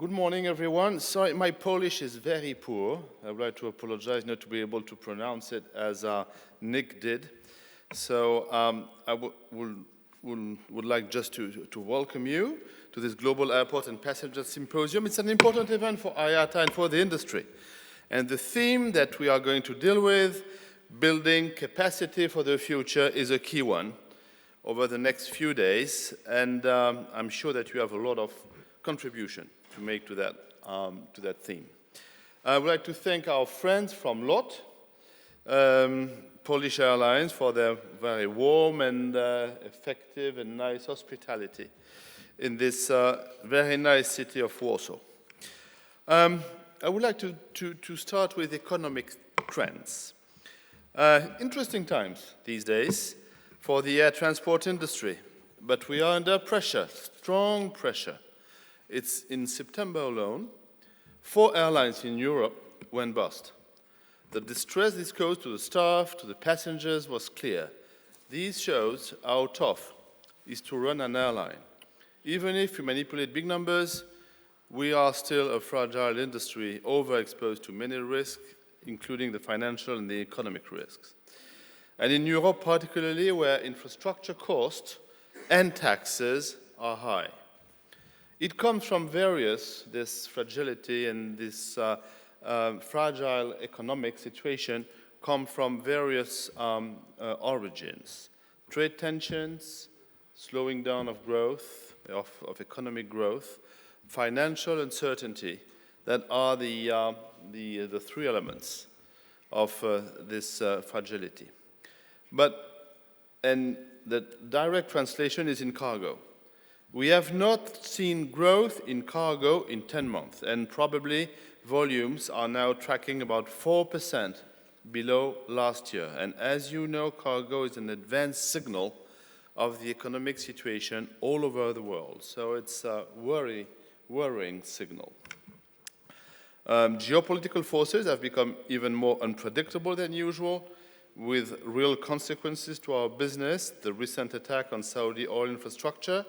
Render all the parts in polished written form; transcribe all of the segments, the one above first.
Good morning, everyone. Sorry, my Polish is very poor. I would like to apologize not to be able to pronounce it as Nick did. So I would like just to welcome you to this Global Airport and Passenger Symposium. It's an important event for IATA and for the industry. And the theme that we are going to deal with, building capacity for the future, is a key one over the next few days. And I'm sure that you have a lot of contribution to make to that theme. I would like to thank our friends from LOT, Polish Airlines, for their very warm and effective and nice hospitality in this very nice city of Warsaw. I would like to start with economic trends. Interesting times these days for the air transport industry, but we are under pressure, strong pressure. It's in September alone, 4 airlines in Europe went bust. The distress this caused to the staff, to the passengers was clear. This shows how tough it is to run an airline. Even if you manipulate big numbers, we are still a fragile industry, overexposed to many risks, including the financial and the economic risks. And in Europe particularly, where infrastructure costs and taxes are high. It comes from this fragility and this fragile economic situation come from various origins. Trade tensions, slowing down of growth, of economic growth, financial uncertainty, that are the 3 elements of this fragility. And the direct translation is in cargo. We have not seen growth in cargo in 10 months, and probably volumes are now tracking about 4% below last year. And as you know, cargo is an advanced signal of the economic situation all over the world. So it's a worrying signal. Geopolitical forces have become even more unpredictable than usual, with real consequences to our business. The recent attack on Saudi oil infrastructure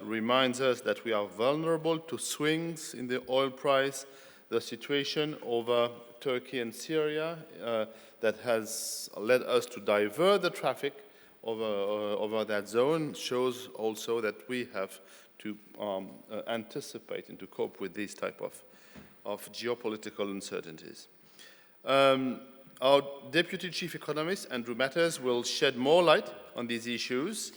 reminds us that we are vulnerable to swings in the oil price. The situation over Turkey and Syria that has led us to divert the traffic over that zone shows also that we have to anticipate and to cope with these type of geopolitical uncertainties. Our Deputy Chief Economist, Andrew Matters, will shed more light on these issues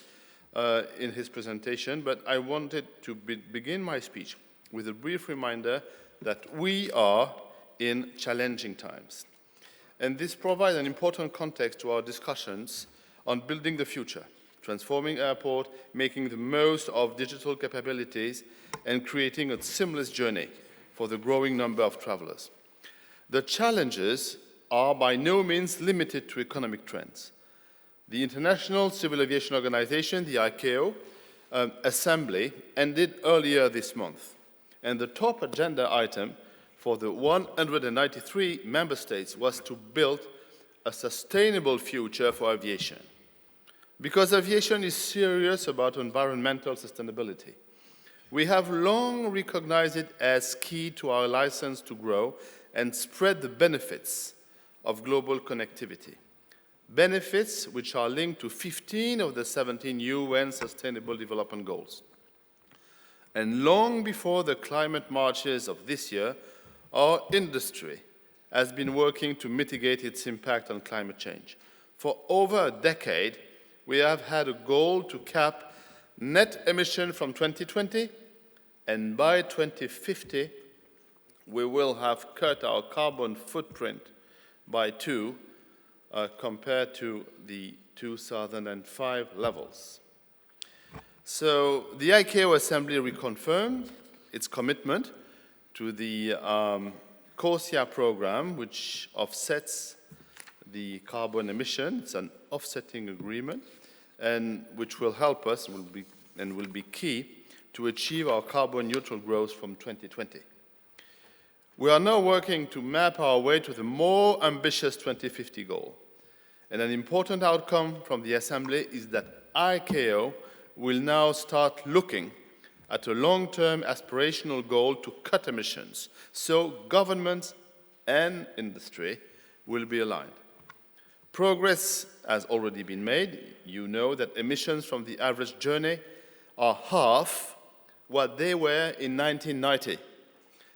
in his presentation, but I wanted to begin my speech with a brief reminder that we are in challenging times. And this provides an important context to our discussions on building the future, transforming airport, making the most of digital capabilities, and creating a seamless journey for the growing number of travelers. The challenges are by no means limited to economic trends. The International Civil Aviation Organization, the ICAO, assembly ended earlier this month. And the top agenda item for the 193 member states was to build a sustainable future for aviation. Because aviation is serious about environmental sustainability. We have long recognized it as key to our license to grow and spread the benefits of global connectivity. Benefits which are linked to 15 of the 17 UN Sustainable Development Goals. And long before the climate marches of this year, our industry has been working to mitigate its impact on climate change. For over a decade, we have had a goal to cap net emission from 2020, and by 2050, we will have cut our carbon footprint by 2 compared to the 2005 levels. So the ICAO Assembly reconfirmed its commitment to the CORSIA program, which offsets the carbon emission. It's an offsetting agreement, and which will help us and will be key to achieve our carbon neutral growth from 2020. We are now working to map our way to the more ambitious 2050 goal. And an important outcome from the Assembly is that ICAO will now start looking at a long-term aspirational goal to cut emissions, so governments and industry will be aligned. Progress has already been made. You know that emissions from the average journey are half what they were in 1990.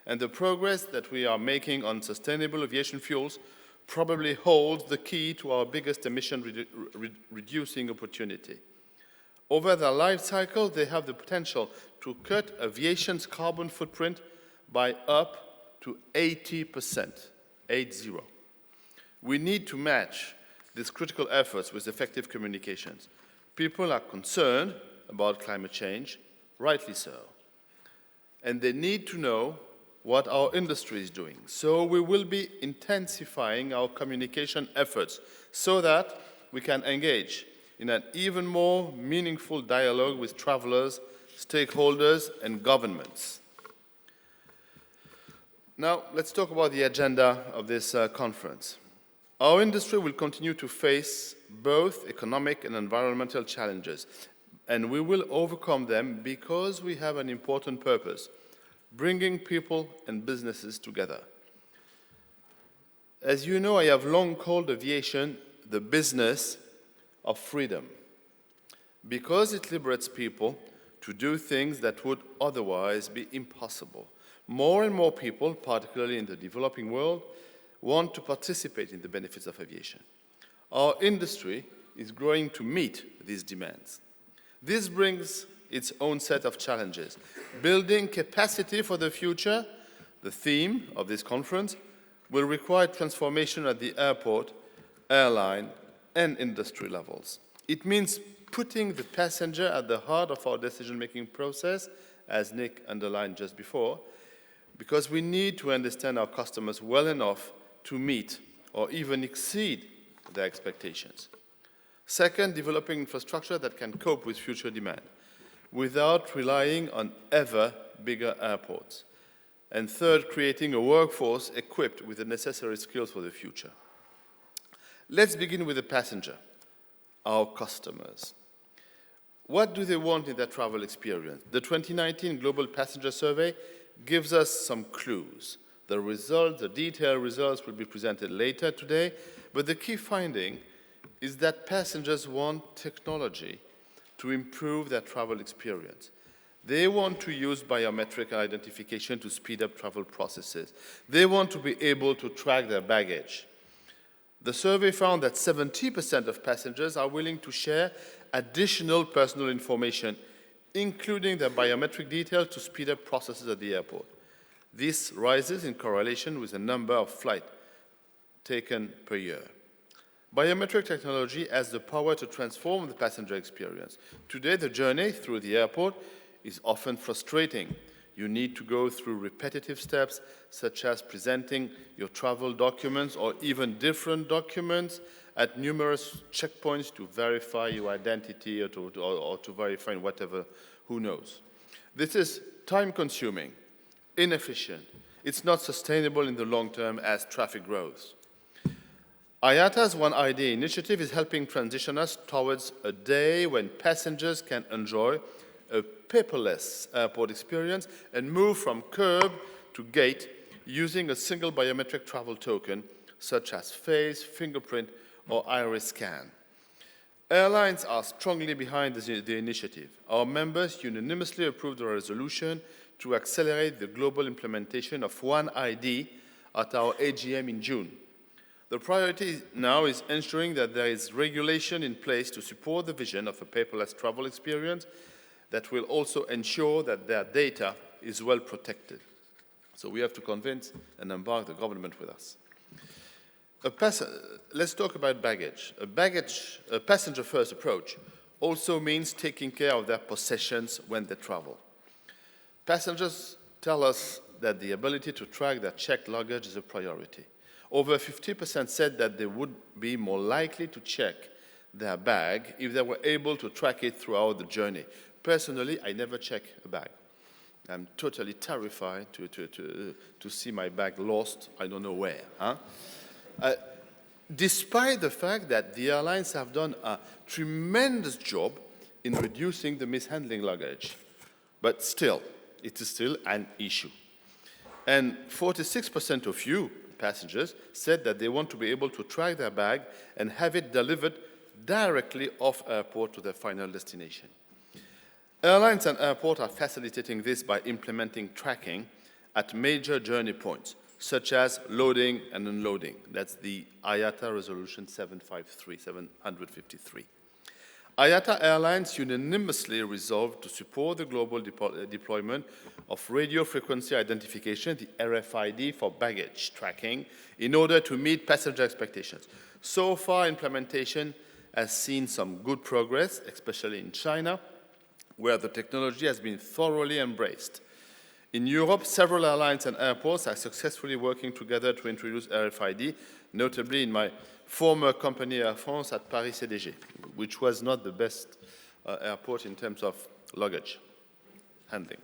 And the progress that we are making on sustainable aviation fuels probably holds the key to our biggest emission reducing opportunity. Over their life cycle, they have the potential to cut aviation's carbon footprint by up to 80%, 80. We need to match these critical efforts with effective communications. People are concerned about climate change, rightly so. And they need to know what our industry is doing. So we will be intensifying our communication efforts so that we can engage in an even more meaningful dialogue with travelers, stakeholders, and governments. Now, let's talk about the agenda of this conference. Our industry will continue to face both economic and environmental challenges, and we will overcome them because we have an important purpose: bringing people and businesses together. As you know, I have long called aviation the business of freedom, because it liberates people to do things that would otherwise be impossible. More and more people, particularly in the developing world, want to participate in the benefits of aviation. Our industry is growing to meet these demands. This brings its own set of challenges. Building capacity for the future, the theme of this conference, will require transformation at the airport, airline, and industry levels. It means putting the passenger at the heart of our decision-making process, as Nick underlined just before, because we need to understand our customers well enough to meet or even exceed their expectations. Second, developing infrastructure that can cope with future demand without relying on ever bigger airports. And third, creating a workforce equipped with the necessary skills for the future. Let's begin with the passenger, our customers. What do they want in their travel experience? The 2019 Global Passenger Survey gives us some clues. The detailed results will be presented later today, but the key finding is that passengers want technology to improve their travel experience. They want to use biometric identification to speed up travel processes. They want to be able to track their baggage. The survey found that 70% of passengers are willing to share additional personal information, including their biometric details, to speed up processes at the airport. This rises in correlation with the number of flights taken per year. Biometric technology has the power to transform the passenger experience. Today, the journey through the airport is often frustrating. You need to go through repetitive steps, such as presenting your travel documents or even different documents at numerous checkpoints to verify your identity or to verify whatever, who knows. This is time-consuming, inefficient. It's not sustainable in the long term as traffic grows. IATA's One ID initiative is helping transition us towards a day when passengers can enjoy a paperless airport experience and move from curb to gate using a single biometric travel token, such as face, fingerprint, or iris scan. Airlines are strongly behind the initiative. Our members unanimously approved a resolution to accelerate the global implementation of One ID at our AGM in June. The priority now is ensuring that there is regulation in place to support the vision of a paperless travel experience that will also ensure that their data is well protected. So we have to convince and embark the government with us. Let's talk about baggage. A passenger-first approach also means taking care of their possessions when they travel. Passengers tell us that the ability to track their checked luggage is a priority. Over 50% said that they would be more likely to check their bag if they were able to track it throughout the journey. Personally, I never check a bag. I'm totally terrified to see my bag lost, I don't know where. Despite the fact that the airlines have done a tremendous job in reducing the mishandling luggage. but still, it is still an issue. And 46% of you passengers said that they want to be able to track their bag and have it delivered directly off airport to their final destination. Airlines and airports are facilitating this by implementing tracking at major journey points, such as loading and unloading. That's the IATA Resolution 753. IATA Airlines unanimously resolved to support the global deployment of radio frequency identification, the RFID, for baggage tracking in order to meet passenger expectations. So far, implementation has seen some good progress, especially in China, where the technology has been thoroughly embraced. In Europe, several airlines and airports are successfully working together to introduce RFID, notably in my former company Air France at Paris CDG, which was not the best airport in terms of luggage handling.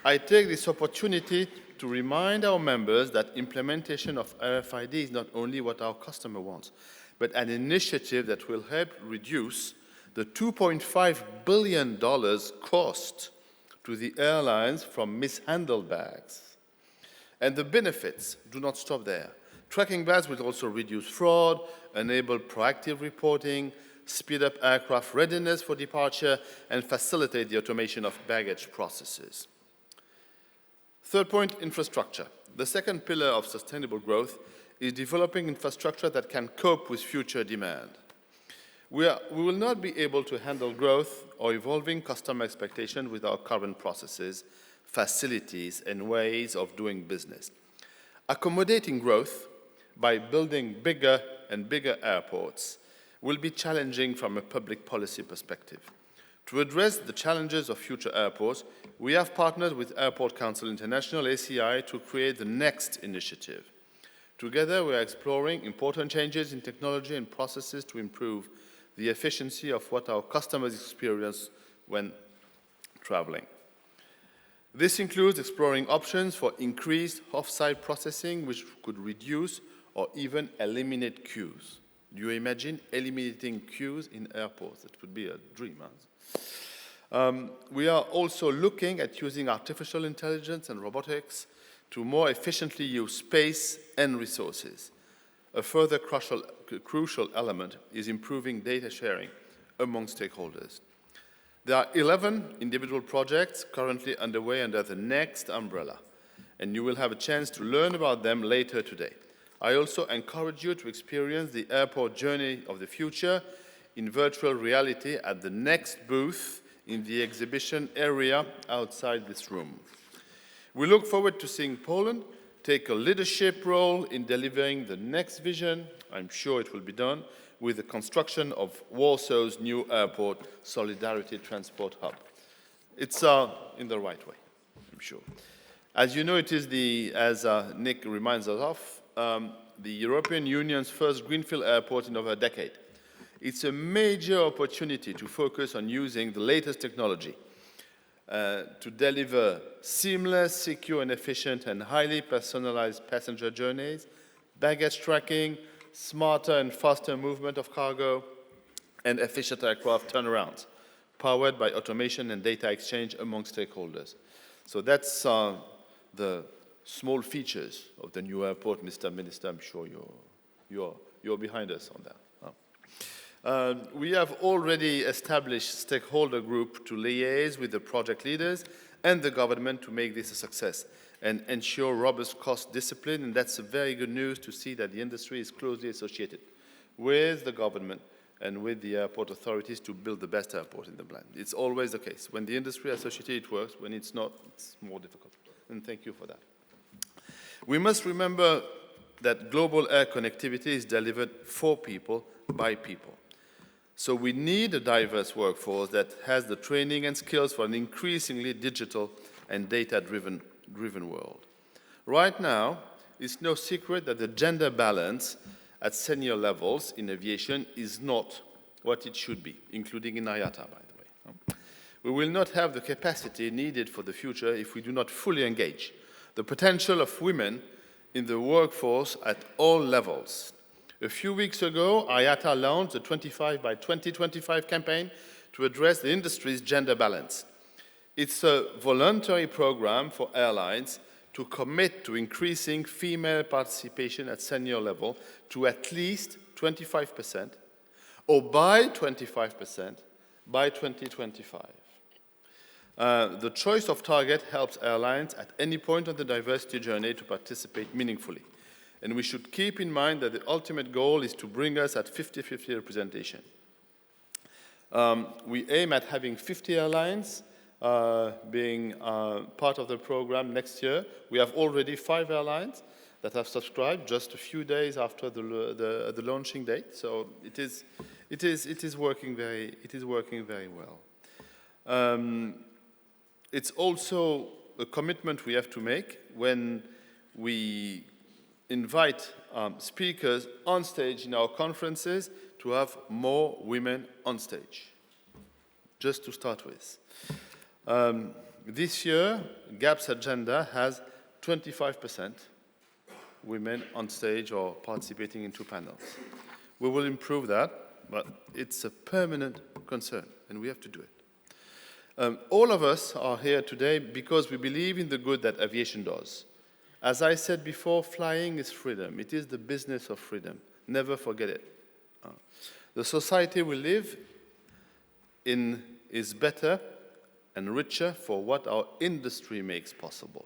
I take this opportunity to remind our members that implementation of RFID is not only what our customer wants, but an initiative that will help reduce the $2.5 billion cost to the airlines from mishandled bags. And the benefits do not stop there. Tracking bags will also reduce fraud, enable proactive reporting, speed up aircraft readiness for departure, and facilitate the automation of baggage processes. Third point, infrastructure. The second pillar of sustainable growth is developing infrastructure that can cope with future demand. We will not be able to handle growth or evolving customer expectations with our current processes, facilities, and ways of doing business. Accommodating growth by building bigger and bigger airports will be challenging from a public policy perspective. To address the challenges of future airports, we have partnered with Airport Council International, ACI, to create the NEXT initiative. Together, we are exploring important changes in technology and processes to improve the efficiency of what our customers experience when traveling. This includes exploring options for increased off-site processing, which could reduce or even eliminate queues. Do you imagine eliminating queues in airports? It would be a dream. We are also looking at using artificial intelligence and robotics to more efficiently use space and resources. A further crucial element is improving data sharing among stakeholders. There are 11 individual projects currently underway under the NEXT umbrella, and you will have a chance to learn about them later today. I also encourage you to experience the airport journey of the future in virtual reality at the NEXT booth in the exhibition area outside this room. We look forward to seeing Poland take a leadership role in delivering the next vision. I'm sure it will be done with the construction of Warsaw's new airport Solidarity Transport Hub. It's in the right way, I'm sure. As you know, it is as Nick reminds us of, the European Union's first greenfield airport in over a decade. It's a major opportunity to focus on using the latest technology to deliver seamless, secure, and efficient and highly personalized passenger journeys, baggage tracking, smarter and faster movement of cargo, and efficient aircraft turnarounds, powered by automation and data exchange among stakeholders. So that's the small features of the new airport, Mr. Minister. I'm sure you're behind us on that. We have already established stakeholder group to liaise with the project leaders and the government to make this a success and ensure robust cost discipline. And that's very good news to see that the industry is closely associated with the government and with the airport authorities to build the best airport in the land. It's always the case. When the industry is associated, it works. When it's not, it's more difficult. And thank you for that. We must remember that global air connectivity is delivered for people, by people. So we need a diverse workforce that has the training and skills for an increasingly digital and data-driven world. Right now, it's no secret that the gender balance at senior levels in aviation is not what it should be, including in IATA, by the way. We will not have the capacity needed for the future if we do not fully engage the potential of women in the workforce at all levels. A few weeks ago, IATA launched the 25 by 2025 campaign to address the industry's gender balance. It's a voluntary program for airlines to commit to increasing female participation at senior level to at least 25%, or by 25% by 2025. The choice of target helps airlines at any point on the diversity journey to participate meaningfully. And we should keep in mind that the ultimate goal is to bring us at 50-50 representation. We aim at having 50 airlines being part of the program next year. We have already 5 airlines that have subscribed just a few days after the launching date. So it is working very well. It's also a commitment we have to make when we invite speakers on stage in our conferences to have more women on stage, just to start with. This year, GAPS agenda has 25% women on stage or participating in 2 panels. We will improve that, but it's a permanent concern, and we have to do it. All of us are here today because we believe in the good that aviation does. As I said before, flying is freedom. It is the business of freedom. Never forget it. The society we live in is better and richer for what our industry makes possible.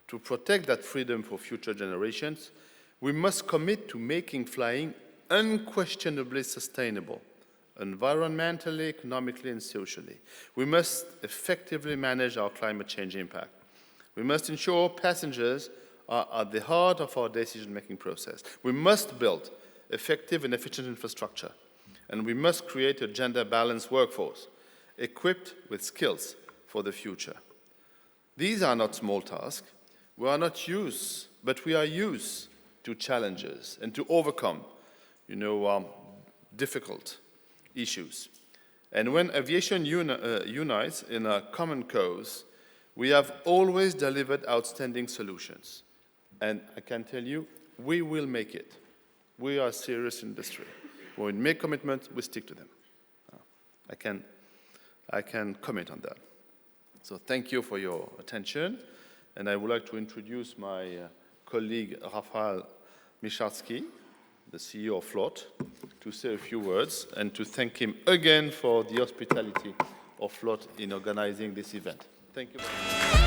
To protect that freedom for future generations, we must commit to making flying unquestionably sustainable, environmentally, economically, and socially. We must effectively manage our climate change impact. We must ensure passengers are at the heart of our decision-making process. We must build effective and efficient infrastructure, and we must create a gender-balanced workforce equipped with skills for the future. These are not small tasks. We are not used, but we are used to challenges and to overcome, difficult issues. And when aviation unites in a common cause, we have always delivered outstanding solutions. And I can tell you, we will make it. We are a serious industry. When we make commitments, we stick to them. I can comment on that. So thank you for your attention. And I would like to introduce my colleague, Rafał Michalski, the CEO of FLOT, to say a few words and to thank him again for the hospitality of FLOT in organizing this event. Thank you very much.